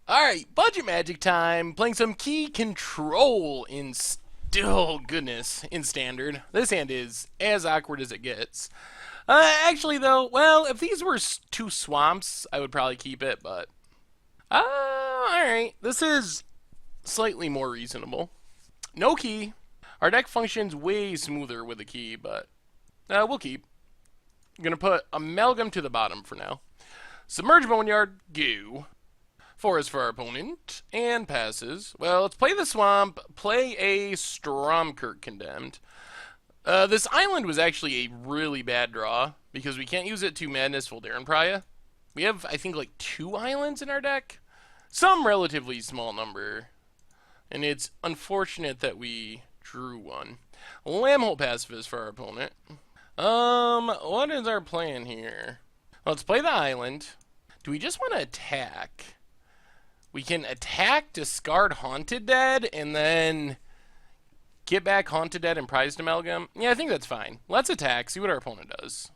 Alright, budget magic time. Playing some key control in still goodness in standard. This hand is as awkward as it gets. Actually, though, well, if these were two swamps, I would probably keep it, but. Alright. This is slightly more reasonable. No key. Our deck functions way smoother with a key, but we'll keep. I'm gonna put Amalgam to the bottom for now. Submerge Boneyard, go. Forest for our opponent, and passes. Well, let's play the swamp, play a Stromkirk Condemned. This island was actually a really bad draw, because we can't use it to Madness Voldaren Pariah. We have, I think, like 2 islands in our deck. Some relatively small number. And it's unfortunate that we drew one. Lambholt Pacifist for our opponent. What is our plan here? Let's play the island. Do we just want to attack? We can attack, discard Haunted Dead, and then get back Haunted Dead and Prized Amalgam. Yeah, I think that's fine. Let's attack, see what our opponent does.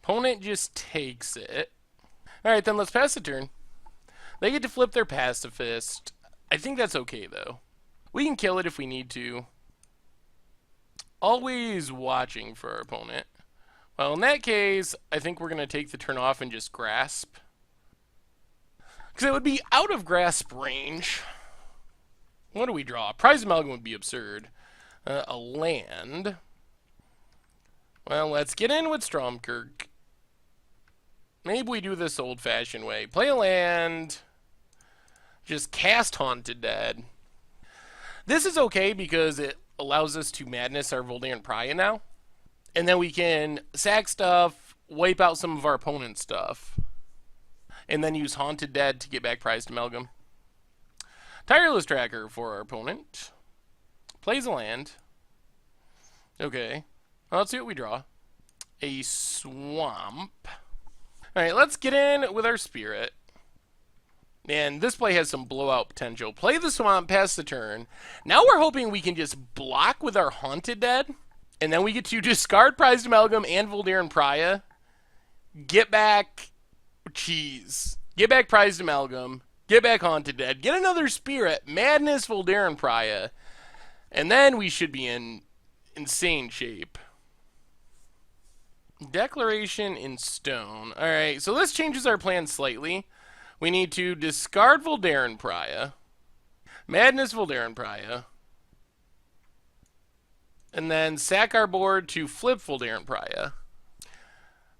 Opponent just takes it. Alright, then let's pass the turn. They get to flip their Pacifist. I think that's okay, though. We can kill it if we need to. Always watching for our opponent. Well, in that case, I think we're going to take the turn off and just grasp. Because it would be out of grasp range. What do we draw? Prized Amalgam would be absurd. A land. Well, let's get in with Stromkirk. Maybe we do this old-fashioned way. Play a land. Just cast Haunted Dead. This is okay because it allows us to Madness our Voldaren Pariah now. And then we can sack stuff, wipe out some of our opponent's stuff. And then use Haunted Dead to get back Prized Amalgam. Tireless Tracker for our opponent. Plays a land. Okay. Well, let's see what we draw. A swamp. Alright, let's get in with our Spirit. And this play has some blowout potential. Play the swamp, pass the turn. Now we're hoping we can just block with our Haunted Dead. And then we get to discard Prized Amalgam and Voldaren Pariah. Get back... Jeez. Get back Prized Amalgam. Get back Haunted Dead. Get another Spirit. Madness Voldaren Pariah. And then we should be in insane shape. Declaration in Stone. Alright, so this changes our plan slightly. We need to discard Voldaren Pariah. Madness Voldaren Pariah. And then sack our board to flip Voldaren Pariah.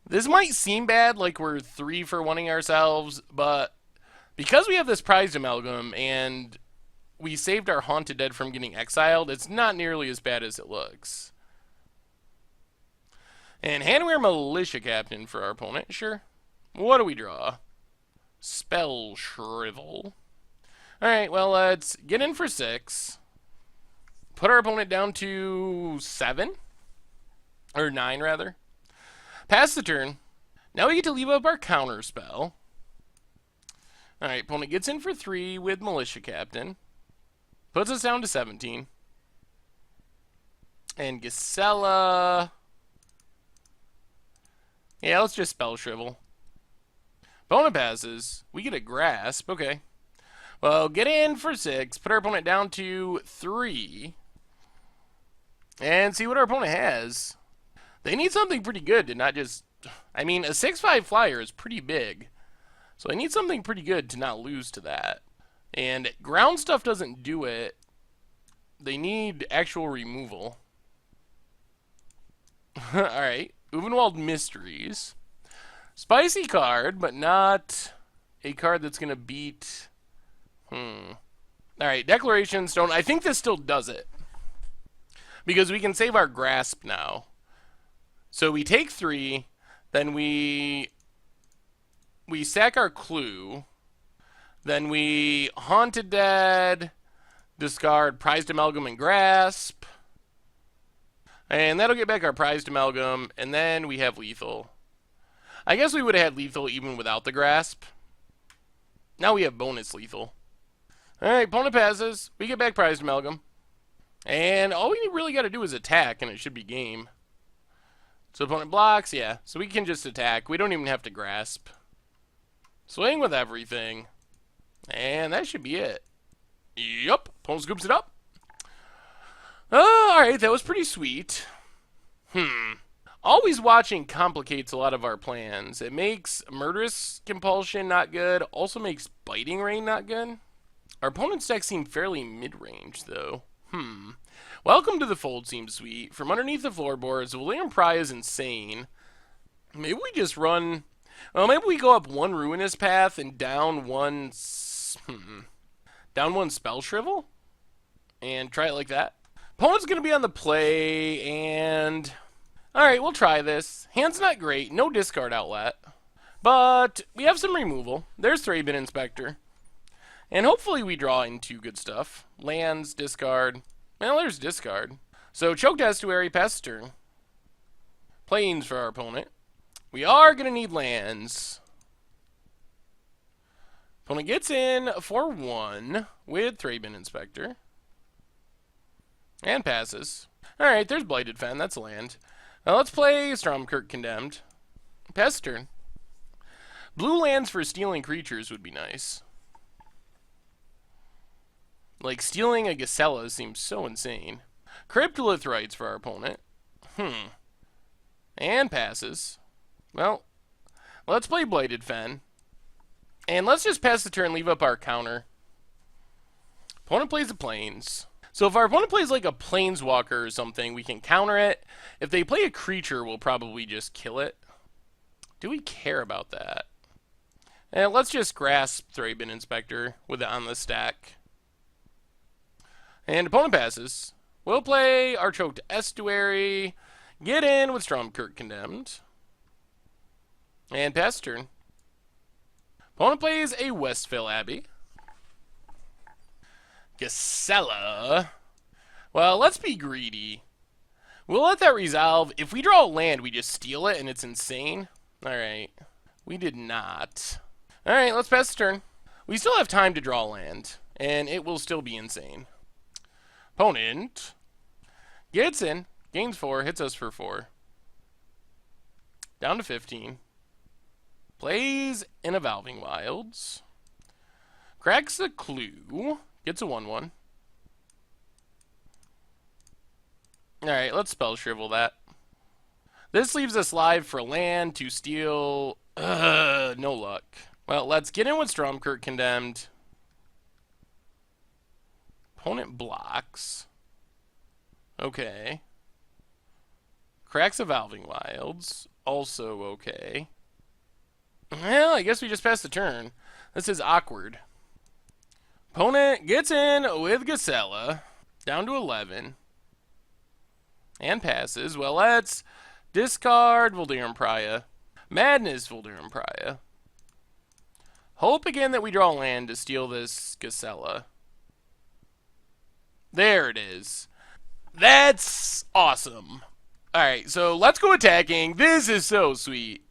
This might seem bad, like we're 3 for 1-ing ourselves, but because we have this Prized Amalgam and we saved our Haunted Dead from getting exiled, it's not nearly as bad as it looks. And Hanweir Militia Captain for our opponent, sure. What do we draw? Spell Shrivel. Alright, well, let's get in for 6. Put our opponent down to 7. Or 9, rather. Pass the turn. Now we get to leave up our counter spell. Alright, opponent gets in for 3 with Militia Captain. Puts us down to 17. And Gisela... Yeah, let's just Spell Shrivel. Opponent passes. We get a Grasp. Okay. Well, get in for 6. Put our opponent down to 3. And see what our opponent has. They need something pretty good to not just... I mean, a 6/5 flyer is pretty big. So they need something pretty good to not lose to that. And ground stuff doesn't do it. They need actual removal. Alright. Uvenwald Mysteries. Spicy card, but not a card that's going to beat... Alright, Declaration Stone. I think this still does it. Because we can save our Grasp now. So we take 3, then we sack our Clue, then we Haunted Dead, discard Prized Amalgam and Grasp, and that'll get back our Prized Amalgam, and then we have Lethal. I guess we would have had Lethal even without the Grasp. Now we have bonus Lethal. Alright, opponent passes, we get back Prized Amalgam, and all we really got to do is attack, and it should be game. So opponent blocks, yeah. So we can just attack. We don't even have to grasp. Swing with everything. And that should be it. Yup. Opponent scoops it up. Alright, that was pretty sweet. Always watching complicates a lot of our plans. It makes Murderous Compulsion not good, also makes Biting Rain not good. Our opponent's deck seemed fairly mid-range, though. Welcome to the Fold seems sweet. From underneath the floorboards, William Pry is insane. Maybe we just run... Well, maybe we go up one Ruinous Path and down one... down one Spell Shrivel? And try it like that. Opponent's going to be on the play, and... Alright, we'll try this. Hand's not great, no discard outlet. But we have some removal. There's Thraben Inspector. And hopefully we draw into good stuff. Lands, discard. Well, there's discard. So Choked Estuary, pass turn. Plains for our opponent. We are going to need lands. Opponent gets in for 1 with Thraben Inspector. And passes. Alright, there's Blighted Fen, that's a land. Now let's play Stromkirk Condemned. Pass turn. Blue lands for stealing creatures would be nice. Like, stealing a Gisela seems so insane. Cryptolith Rites for our opponent. And passes. Well, let's play Blighted Fen. And let's just pass the turn, leave up our counter. Opponent plays the Plains. So if our opponent plays like a Planeswalker or something, we can counter it. If they play a creature, we'll probably just kill it. Do we care about that? And let's just grasp Thraben Inspector with it on the stack. And opponent passes. We'll play our Choked Estuary. Get in with Stromkirk Condemned. And pass turn. Opponent plays a Westvale Abbey. Gisela. Well, let's be greedy. We'll let that resolve. If we draw a land, we just steal it, and it's insane. Alright. We did not. Alright, let's pass the turn. We still have time to draw land, and it will still be insane. Opponent gets in, gains 4, hits us for 4. Down to 15. Plays in Evolving Wilds. Cracks a clue. Gets a 1/1. Alright, let's Spell Shrivel that. This leaves us live for land to steal. No luck. Well, let's get in with Stromkirk Condemned. Opponent blocks. Okay. Cracks Evolving Wilds. Also okay. Well, I guess we just passed the turn. This is awkward. Opponent gets in with Gisela. Down to 11. And passes. Well, let's discard Voldaren Pria. Madness Voldaren Pria. Hope again that we draw land to steal this Gisela. There it is. That's awesome. Alright, so let's go attacking. This is so sweet.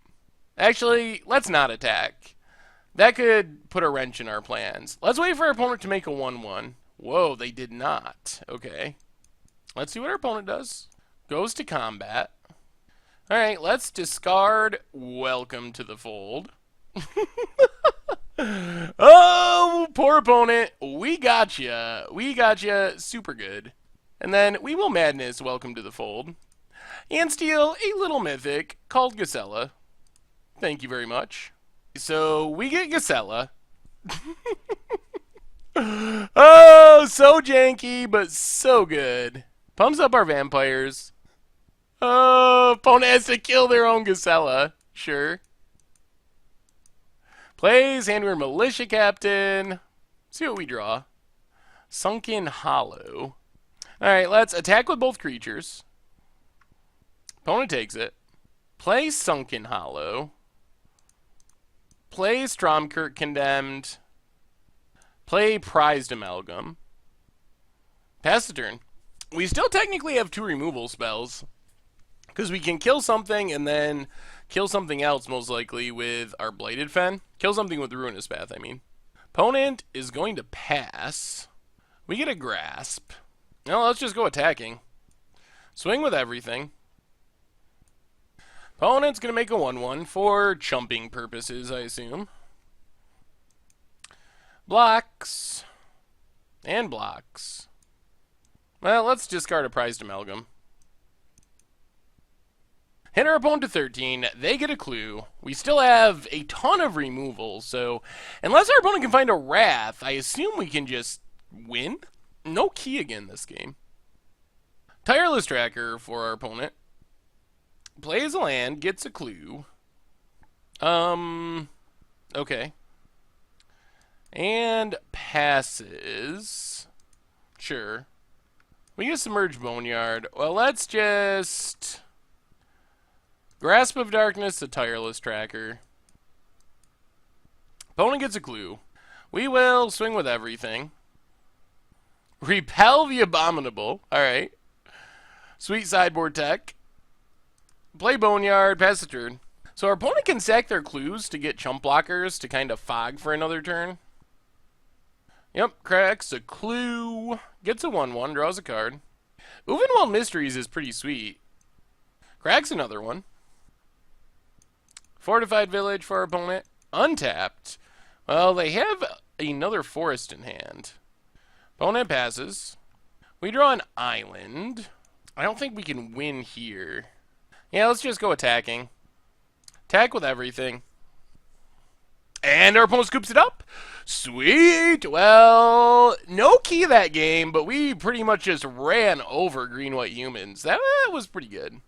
Actually, let's not attack. That could put a wrench in our plans. Let's wait for our opponent to make a 1/1. Whoa, they did not. Okay. Let's see what our opponent does. Goes to combat. Alright, let's discard Welcome to the Fold. Oh, poor opponent. We gotcha. We gotcha super good. And then we will Madness Welcome to the Fold. And steal a little mythic called Gisela. Thank you very much. So we get Gisela. Oh, so janky, but so good. Pumps up our vampires. Oh, opponent has to kill their own Gisela. Sure. Plays Handwear Militia Captain. See what we draw. Sunken Hollow. Alright, let's attack with both creatures. Opponent takes it. Play Sunken Hollow. Play Stromkirk Condemned. Play Prized Amalgam. Pass the turn. We still technically have 2 removal spells. Because we can kill something and then kill something else, most likely, with our Blighted Fen. Kill something with Ruinous Path, I mean. Opponent is going to pass. We get a Grasp. Now let's just go attacking. Swing with everything. Opponent's going to make a 1/1 for chumping purposes, I assume. Blocks. And blocks. Well, let's discard a prized amalgam. Hit our opponent to 13. They get a clue. We still have a ton of removals, so unless our opponent can find a Wrath, I assume we can just win. No key again this game. Tireless Tracker for our opponent. Plays a land, gets a clue. Okay. And passes. Sure. We get Submerged Boneyard. Well, let's just Grasp of Darkness, a Tireless Tracker. Opponent gets a clue. We will swing with everything. Repel the Abominable. Alright. Sweet sideboard tech. Play Boneyard, pass the turn. So our opponent can sack their clues to get chump blockers to kind of fog for another turn. Yep, cracks a clue. Gets a 1/1, draws a card. Uvenwald Mysteries is pretty sweet. Cracks another one. Fortified Village for our opponent. Untapped. Well, they have another forest in hand. Opponent passes. We draw an island. I don't think we can win here. Yeah, let's just go attacking. Attack with everything. And our opponent scoops it up. Sweet. Well, no key that game, but we pretty much just ran over green-white humans. That was pretty good.